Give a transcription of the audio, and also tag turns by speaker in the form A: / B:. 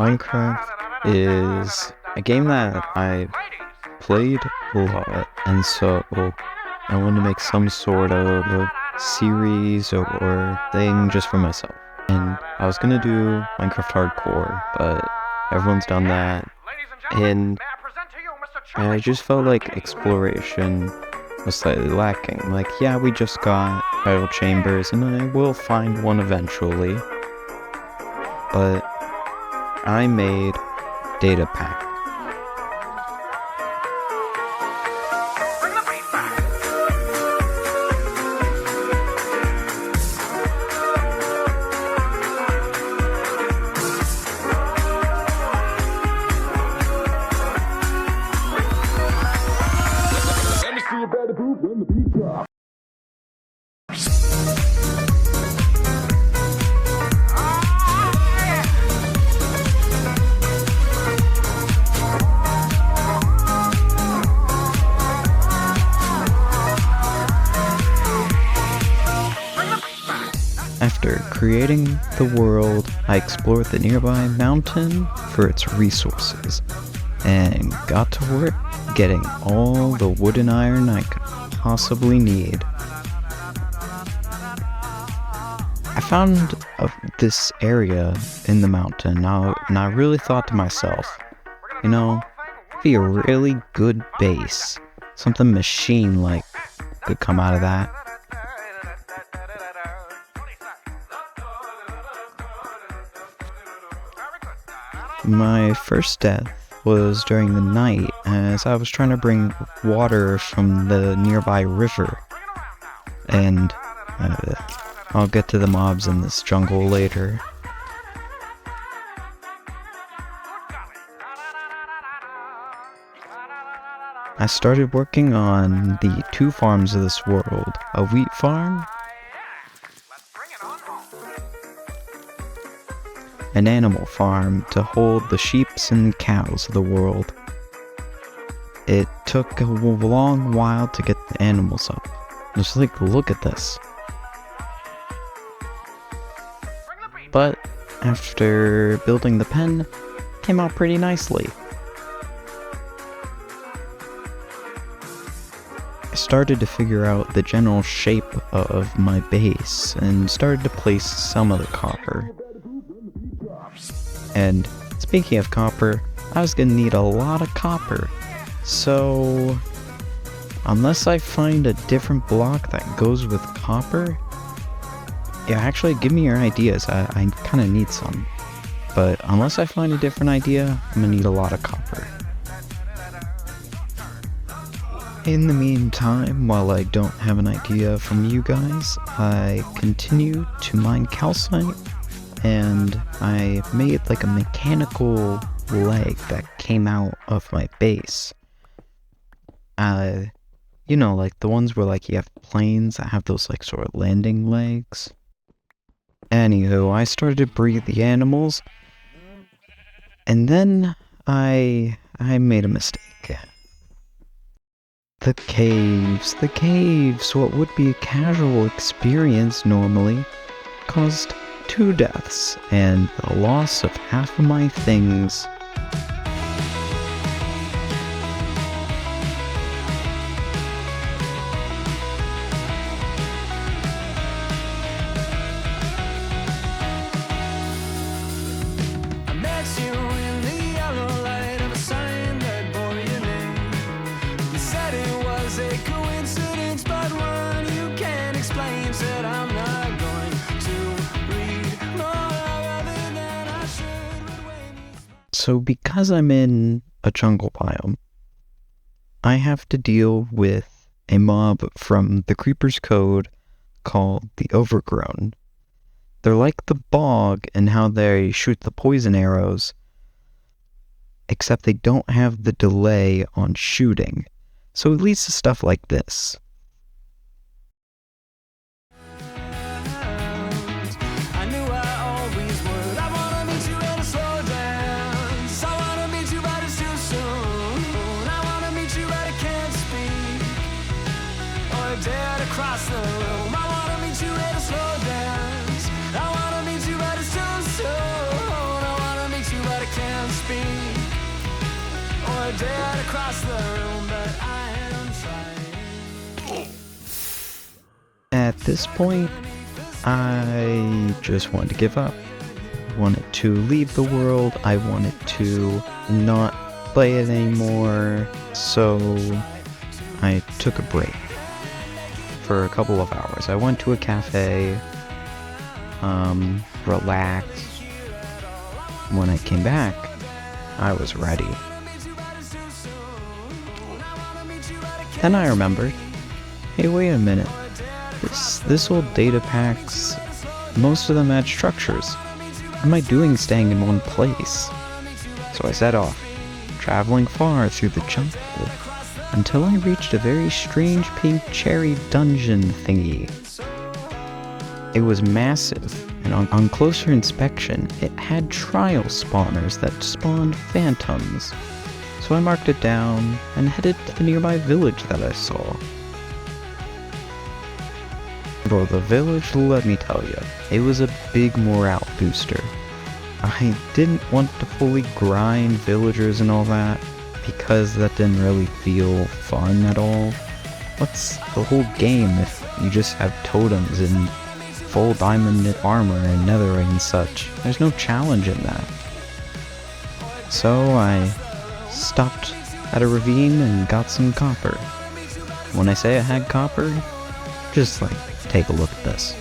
A: Minecraft is a game that I've played a lot, and so I wanted to make some sort of a series or thing just for myself. And I was gonna do Minecraft Hardcore, but everyone's done that, and I just felt like exploration was slightly lacking. Like, yeah, we just got vital chambers, and I will find one eventually, but I made datapacks. After creating the world, I explored the nearby mountain for its resources, and got to work getting all the wood and iron I could possibly need. I found this area in the mountain, and I really thought to myself, it'd be a really good base. Something machine-like could come out of that. My first death was during the night as I was trying to bring water from the nearby river, and I'll get to the mobs in this jungle later. I started working on the two farms of this world, a wheat farm, an animal farm to hold the sheeps and cows of the world. It took a long while to get the animals up. Just look at this. But after building the pen, it came out pretty nicely. I started to figure out the general shape of my base and started to place some of the copper. And speaking of copper, I was gonna need a lot of copper, so unless I find a different block that goes with copper, yeah, actually give me your ideas, I kinda need some, but unless I find a different idea, I'm gonna need a lot of copper. In the meantime, while I don't have an idea from you guys, I continue to mine calcite, and I made like a mechanical leg that came out of my base. Like the ones where like you have planes that have those like sort of landing legs. Anywho, I started to breed the animals, and then I made a mistake. The caves, what would be a casual experience normally, caused 2 deaths and the loss of half of my things. So because I'm in a jungle biome, I have to deal with a mob from the Creeper's Code called the Overgrown. They're like the bog in how they shoot the poison arrows, except they don't have the delay on shooting, so it leads to stuff like this.
B: Across the room, I wanna meet you at a slow dance. I wanna meet you, but it's too soon. I wanna meet you, but I can't. can't speak or dare to cross the room, but I am trying.
A: At this point, I just wanted to give up. I wanted to leave the world. I wanted to not play it anymore. So I took a break for a couple of hours. I went to a cafe, relaxed. When I came back, I was ready. Then I remembered, hey, wait a minute. This old data packs, most of them had structures. What am I doing staying in one place? So I set off, traveling far through the jungle, until I reached a very strange pink cherry dungeon thingy. It was massive, and on closer inspection, it had trial spawners that spawned phantoms. So I marked it down and headed to the nearby village that I saw. Bro, the village, let me tell you, it was a big morale booster. I didn't want to fully grind villagers and all that, because that didn't really feel fun at all. What's the whole game if you just have totems and full diamond knit armor and netherite and such? There's no challenge in that. So I stopped at a ravine and got some copper. When I say I had copper, just like, take a look at this.